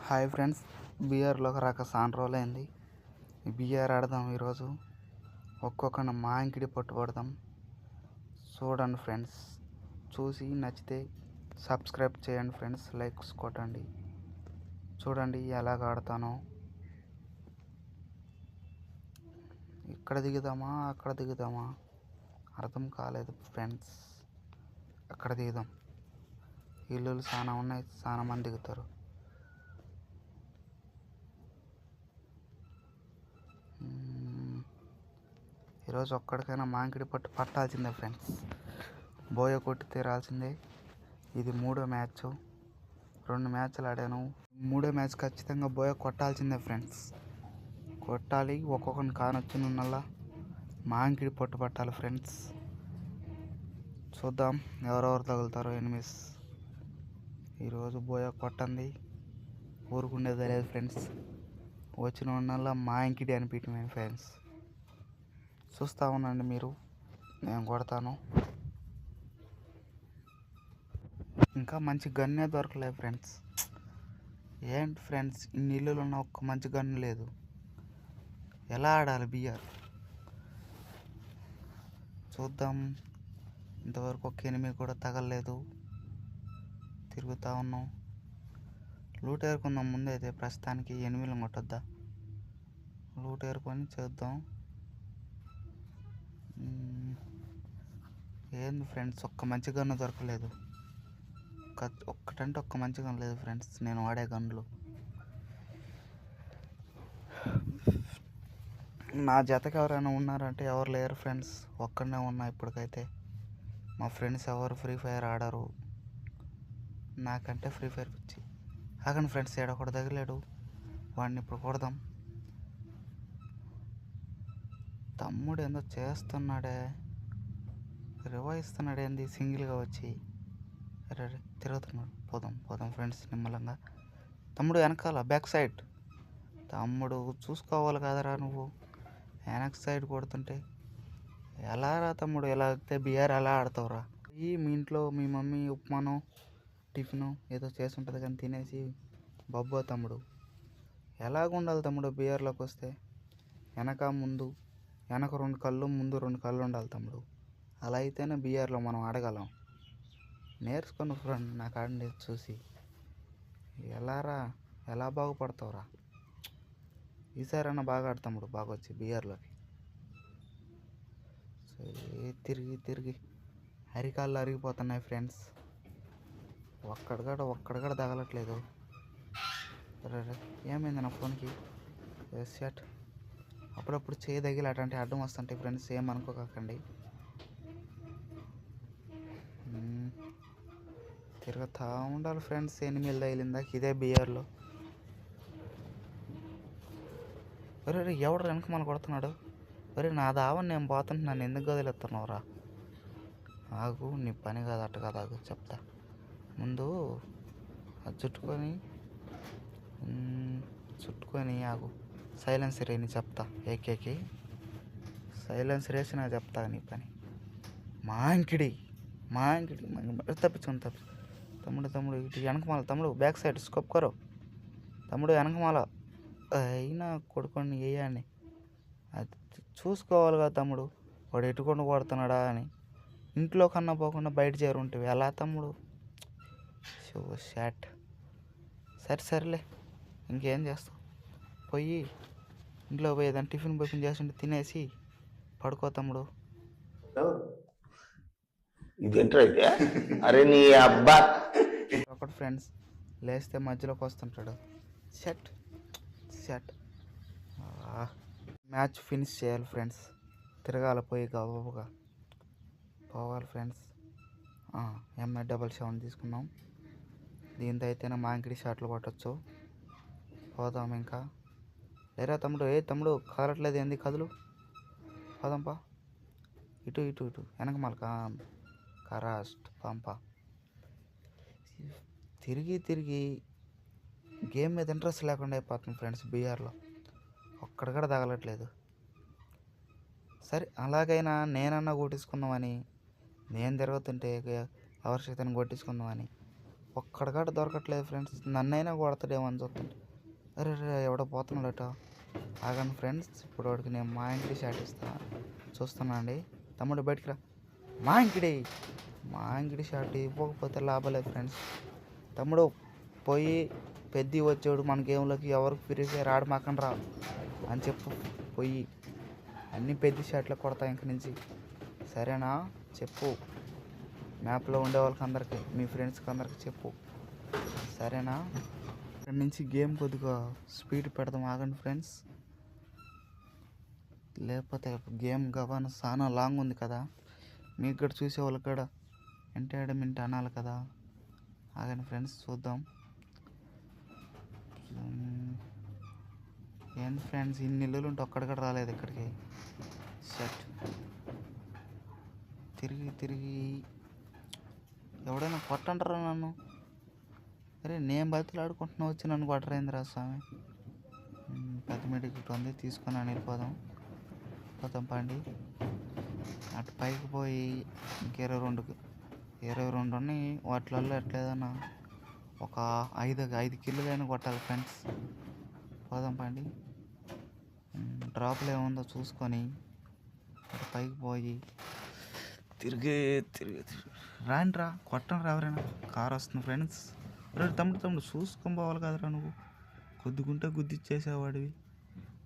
Hi friends, బీఆర్లోకి రాక చాలా రోజులైంది. బీఆర్ ఆడదాం ఈరోజు. ఒక్కొక్కరిని మాంకిడి పట్టుబడదాం. చూడండి ఫ్రెండ్స్, చూసి నచ్చితే సబ్స్క్రైబ్ చేయండి ఫ్రెండ్స్, లైక్స్ కొట్టండి. చూడండి ఎలాగ ఆడతానో. ఇక్కడ దిగుదామా అక్కడ దిగుదామా అర్థం కాలేదు ఫ్రెండ్స్. అక్కడ దిగుదాం. ఇల్లులు చాలా ఉన్నాయి, చాలా మంది దిగుతారు. ఈరోజు ఒక్కడికైనా మాంకిడి పట్టాల్సిందే ఫ్రెండ్స్. బోయ కొట్టి తీరాల్సిందే. ఇది 3వ మ్యాచ్. 2 మ్యాచ్లు ఆడాను. 3వ మ్యాచ్ ఖచ్చితంగా బోయ కొట్టాల్సిందే ఫ్రెండ్స్. కొట్టాలి. ఒక్కొక్కరిని కానొచ్చినల్లా మాంకిడి పట్టాలి ఫ్రెండ్స్. చూద్దాం ఎవరెవరు తగులుతారో ఎనిమిస్. ఈరోజు బోయ కొట్టండి, ఊరుకుండేదే లేదు ఫ్రెండ్స్. వచ్చిన వాళ్ళ మాంకిడి అనిపించమే ఫ్రెండ్స్. చూస్తూ ఉండండి మీరు, నేను కొడతాను. ఇంకా మంచి గన్నే దొరకలేదు ఫ్రెండ్స్. ఏంటి ఫ్రెండ్స్, ఇన్ని ఇల్లులు ఉన్న ఒక్క మంచి గన్ను లేదు. ఎలా ఆడాలి బీఆర్ చూద్దాం. ఇంతవరకు ఒక ఎనిమిది కూడా తగలలేదు. తిరుగుతూ ఉన్నాం. లూట్ ఏరుకుందాం ముందైతే. ప్రస్తుతానికి 8 కొట్టొద్దా. లూట్ ఏరుకొని చేద్దాం. ఏంది ఫ్రెండ్స్, ఒక్క మంచి గన్ను దొరకలేదు. ఒక్కటంటే ఒక్క మంచి గన్ లేదు ఫ్రెండ్స్ నేను వాడే గన్నులు. నా జతకి ఎవరైనా ఉన్నారంటే ఎవరు లేరు ఫ్రెండ్స్. ఒక్కడనే ఉన్నా ఇప్పటికైతే. మా ఫ్రెండ్స్ ఎవరు ఫ్రీ ఫైర్ ఆడరు. నాకంటే ఫ్రీ ఫైర్ పిచ్చి. ఆగండి ఫ్రెండ్స్, ఏడొకడు తగిలాడు. వాడిని ఇప్పుడు కొడదాం. తమ్ముడు ఏందో చేస్తున్నాడే, రివైస్తున్నాడు ఏంది సింగిల్గా వచ్చి. అరే తిరుగుతున్నాడు. పోదాం ఫ్రెండ్స్ నిమ్మలంగా. తమ్ముడు వెనకాల బ్యాక్ సైడ్. తమ్ముడు చూసుకోవాలి కదరా నువ్వు. వెనక సైడ్ కొడుతుంటే ఎలా రా తమ్ముడు? ఎలా అయితే బీఆర్ ఎలా ఆడతావురా? మీ ఇంట్లో మీ మమ్మీ ఉప్మానో టిఫిను ఏదో చేసి ఉంటుంది కానీ తినేసి బొబ్బో తమ్ముడు. ఎలాగుండాలి తమ్ముడు బీఆర్లోకి వస్తే? వెనక 2 కళ్ళు, ముందు 2 కళ్ళు ఉండాలి తమ్ముడు. అలా అయితేనే బీఆర్లో మనం ఆడగలం. నేర్చుకున్న ఫ్రెండ్ నాకు ఆడి చూసి. ఎలా బాగుపడతావురా? ఈసారైనా బాగా ఆడతాముడు. బాగా వచ్చి బీఆర్లోకి. తిరిగి అరికాళ్ళు అరిగిపోతున్నాయి ఫ్రెండ్స్. ఒక్కడు తగలట్లేదు. ఏమైంది నా ఫోన్కి? సెట్ అప్పుడప్పుడు చేయి తగిలి అటువంటి అడ్డం వస్తుంటాయి ఫ్రెండ్స్, ఏమనుకోకండి. తిరుగుతూ ఉండాలి ఫ్రెండ్స్. 8 తగిలిందాక ఇదే బీఆర్లో. ఒరే ఎవడు వెనక మన కొడుతున్నాడు? ఒరే నా దావని నేను పోతుంటున్నాను, ఎందుకు వదిలేస్తున్నావురా? ఆగు, నీ పని కాదు, అట్ట కాదు. ఆగు చెప్తా. ముందు అది చుట్టుకొని ఆగు. సైలెన్స్ రేని చెప్తా. ఏకేకి సైలెన్స్ రేసి నాకు చెప్తా నీ పని. మాంకిడి తప్పించుకొని తమ్ముడు ఇటు వెనకమాల. తమ్ముడు బ్యాక్ సైడ్ స్కోప్ కరో. తమ్ముడు వెనకమాల. అయినా కొడుకొని వేయాలని అది చూసుకోవాలి కదా తమ్ముడు. వాడు ఎటుకొని కొడుతున్నాడా అని. ఇంట్లో కన్నా పోకుండా బయట చేరుంటివి ఎలా తమ్ముడు? షాట్. సరేలే, ఇంకేం చేస్తావు? పోయి ఇంట్లో పోయి ఏదైనా టిఫిన్ చేస్తుంటే తినేసి పడుకో తమ్ముడు. అరే నీ అబ్బా. ఒకటి ఫ్రెండ్స్ లేస్తే మధ్యలోకి వస్తుంటాడు. షట్ మ్యాచ్ ఫినిష్ చేయాలి ఫ్రెండ్స్. తిరగాలి పోయి గబగబగా పోవాలి ఫ్రెండ్స్. MI7 తీసుకున్నాం. దీంతో అయితేనే మాంకిడి షాట్లు కొట్టచ్చు. పోదాం ఇంకా. లేరా తమ్ముడు? తమ్ముడు కదలట్లేదు ఏంది? కదులు, పోదాంపా. ఇటు వెనక మళ్ళీ కరాస్ట్ పంప. తిరిగి గేమ్ మీద ఇంట్రెస్ట్ లేకుండా అయిపోతుంది ఫ్రెండ్స్. బీఆర్లో ఒక్కడ కూడా తగలట్లేదు. సరే అలాగైనా నేనన్నా కొట్టించుకుందామని, నేను తిరుగుతుంటే ఎవరి చేతను కొట్టించుకుందామని ఒక్కడికాడ దొరకట్లేదు ఫ్రెండ్స్. నన్నైనా కొడతాడేమో అని చూస్తుంటే అరే రే ఎవడో పోతున్నాడట. ఆగండి ఫ్రెండ్స్, ఇప్పుడు వాడికి నేను మా ఇంటికి షాట్ ఇస్తాను. చూస్తున్నా అండి. తమ్ముడు బయటికి రా. మా ఇంటికి షాట్ ఇవ్వకపోతే లాభలేదు ఫ్రెండ్స్. తమ్ముడు పోయి పెద్ద వచ్చాడు మన గేమ్లోకి, ఎవరికి ఫిరిసే రాడు మాకని రా అని చెప్పు. పోయి అన్నీ పెద్ద షాట్లు కొడతా ఇంక నుంచి, సరేనా? చెప్పు మ్యాప్లో ఉండే వాళ్ళకి అందరికీ, మీ ఫ్రెండ్స్కి అందరికీ చెప్పు, సరేనా? ఇక్కడి నుంచి గేమ్ కొద్దిగా స్పీడ్ పెడదాం. ఆగండి ఫ్రెండ్స్, లేకపోతే గేమ్ గవాన చాలా లాంగ్ ఉంది కదా, మీకు కూడా చూసే వాళ్ళకి కూడా ఎంటర్టైన్మెంట్ అనాలి కదా. ఆగండి ఫ్రెండ్స్, చూద్దాం. ఏంటి ఫ్రెండ్స్, ఇన్ని ఇల్లులు ఉంటే ఒక్కడికి రాలేదు ఇక్కడికి. షట్ తిరిగి ఎవడైనా కొట్టంటారా నన్ను? అరే నేను బతులు ఆడుకుంటున్నా, వచ్చి నన్ను కొట్టరైందిరా స్వామి. పెద్ద మెడికల్ ఉంది, తీసుకొని అని వెళ్ళిపోదాం. పండి అటు పైకి పోయి ఇంక 22 ఉన్నాయి. వాటిలలో ఎట్లేదన్నా ఒక 5 కిలోలైనా కొట్టాలి ఫ్రెండ్స్. పోదాం పండి. డ్రాప్లో ఏముందో చూసుకొని అటు పైకి పోయి తిరిగి రాండ్రా, కొట్టండి రా ఎవరైనా. కారు వస్తుంది ఫ్రెండ్స్. తమ్ముడు చూసుకొని పోవాలి కదరా నువ్వు. గుద్దుకుంటే గుద్దిచ్చేసేవాడివి.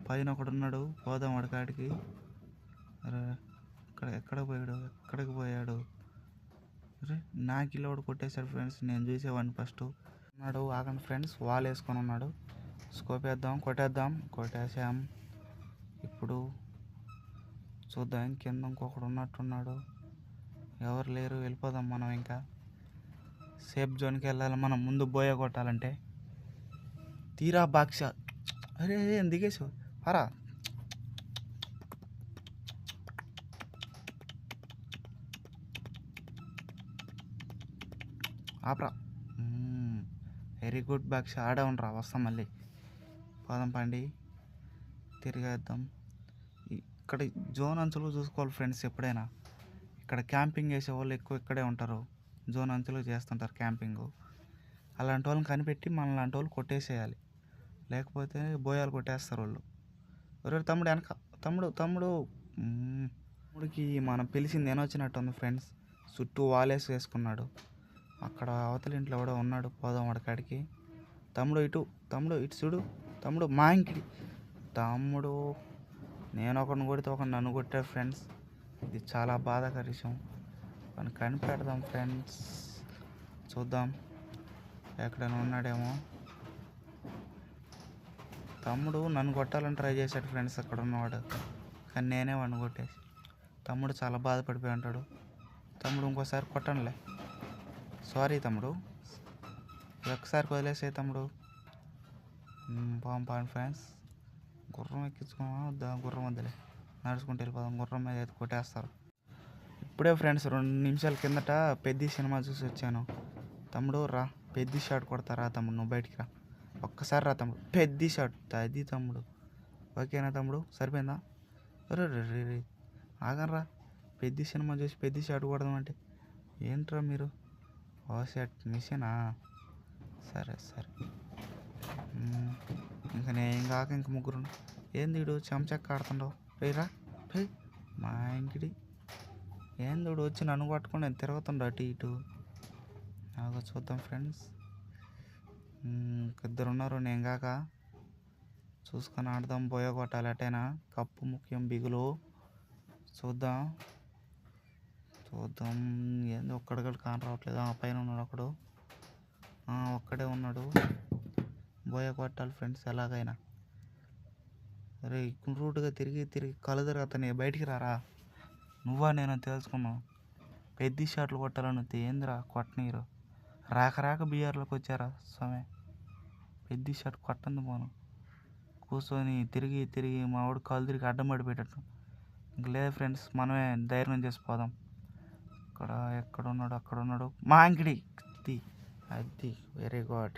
పైన ఒకడున్నాడు, పోదాం వాడి కాడికి. అరే ఎక్కడికి పోయాడు? అరే నా కిలో వాడు కొట్టేశాడు ఫ్రెండ్స్. నేను చూసేవాడిని ఫస్ట్ ఉన్నాడు. ఆగండి ఫ్రెండ్స్, వాల్ వేసుకొని ఉన్నాడు. స్కోప్ వేద్దాం, కొట్టేసాం. ఇప్పుడు చూద్దాం, కింద ఇంకొకడు ఉన్నట్టున్నాడు. ఎవరు లేరు, వెళ్ళిపోదాం మనం. ఇంకా సేఫ్ జోన్కి వెళ్ళాలి మనం, ముందు బోయ కొట్టాలంటే. తీరా బాక్స. అరే దిగేసావు పరా. ఆపరా. వెరీ గుడ్ బాక్స్, ఆడే ఉండరా. వస్తాం మళ్ళీ. పోదాం పండి, తిరిగేద్దాం. ఇక్కడ జోన్ అంచులు చూసుకోవాలి ఫ్రెండ్స్. ఎప్పుడైనా ఇక్కడ క్యాంపింగ్ చేసే వాళ్ళు ఎక్కువ ఇక్కడే ఉంటారు. జోన్ అంచులు చేస్తుంటారు క్యాంపింగ్. అలాంటి వాళ్ళని కనిపెట్టి మన లాంటి వాళ్ళు కొట్టేసేయాలి, లేకపోతే బోయాలు కొట్టేస్తారు వాళ్ళు. ఎవరు తమ్ముడు వెనక. తమ్ముడికి మనం పిలిచింది ఏనొచ్చినట్టు ఉంది ఫ్రెండ్స్. చుట్టూ వాలేసి వేసుకున్నాడు. అక్కడ అవతల ఇంట్లో ఎవడో ఉన్నాడు, పోదాం వాడికాడికి. తమ్ముడు ఇటు చూడు. తమ్ముడు మా ఇంటికి. తమ్ముడు నేను ఒకరిని కొడితే ఒకరిని నన్ను కొట్టాడు ఫ్రెండ్స్. ఇది చాలా బాధాకర విషయం. మనం కనిపెడదాం ఫ్రెండ్స్, చూద్దాం ఎక్కడైనా ఉన్నాడేమో. తమ్ముడు నన్ను కొట్టాలని ట్రై చేశాడు ఫ్రెండ్స్ అక్కడ ఉన్నవాడు, కానీ నేనే వాడిని కొట్టేసి. తమ్ముడు చాలా బాధపడిపోయి ఉంటాడు. తమ్ముడు ఇంకోసారి కొట్టనులే, సారీ తమ్ముడు, ఒక్కసారి వదిలేసే తమ్ముడు. పాండి ఫ్రెండ్స్, గుర్రం ఎక్కించుకోమా? గుర్రం వద్దులే, నడుచుకుంటూ వెళ్ళిపోదాం. గుర్రం మీద అయితే కొట్టేస్తారు. ఇప్పుడే ఫ్రెండ్స్ 2 నిమిషాల కిందట పెద్ద సినిమా చూసి వచ్చాను. తమ్ముడు రా, పెద్ద షాట్ కొడతారా తమ్ముడు, నువ్వు బయటికి రా. ఒక్కసారి రా తమ్ముడు, పెద్ద షాట్. అది తమ్ముడు, ఓకేనా తమ్ముడు? సరిపోయిందా? రే ఆగనరా. పెద్ద సినిమా చూసి పెద్ద షాట్ కొడదామంటే ఏంట్రా మీరు? ఓ షాట్ మిషనా? సరే ఇంకా నేను కాక ఇంక ముగ్గురు. ఏంది వీడు చెంచక్క ఆడుతుండవు? రేరా రే మా ఇంటికి. ఏంది వీడు వచ్చి నన్ను పట్టుకుని నేను తిరుగుతుండ అటు ఇటు. నాకు చూద్దాం ఫ్రెండ్స్, 2 ఉన్నారు నేను కాక. చూసుకొని ఆడదాం, బోయ కొట్టాలి అటైనా. కప్పు ముఖ్యం, బిగులు. చూద్దాం. ఏంది ఒక్కడికడు కాని రావట్లేదు. ఆ పైన ఉన్నాడు ఒకడు, ఒక్కడే ఉన్నాడు. బోయ కొట్టాలి ఫ్రెండ్స్ ఎలాగైనా. అరే రూట్గా తిరిగి కళ్ళు తిరుగుతానే. బయటికి రారా. నువ్వా నేను తెలుసుకున్నావు. పెద్ద షాట్లు కొట్టాలని ఏందిరా కొట్టనీరు. రాక బిఆర్లోకి వచ్చారా స్వామి. పెద్ద షాట్ కొట్టంది పోను. కూర్చొని తిరిగి మా వాడు కాలు తిరిగి అడ్డం పడిపోయేటట్టు. ఇంక లేదు ఫ్రెండ్స్, మనమే ధైర్యం చేసిపోదాం. అక్కడ ఎక్కడున్నాడు? అక్కడ ఉన్నాడు మా అంకిడి. అది వెరీ గుడ్.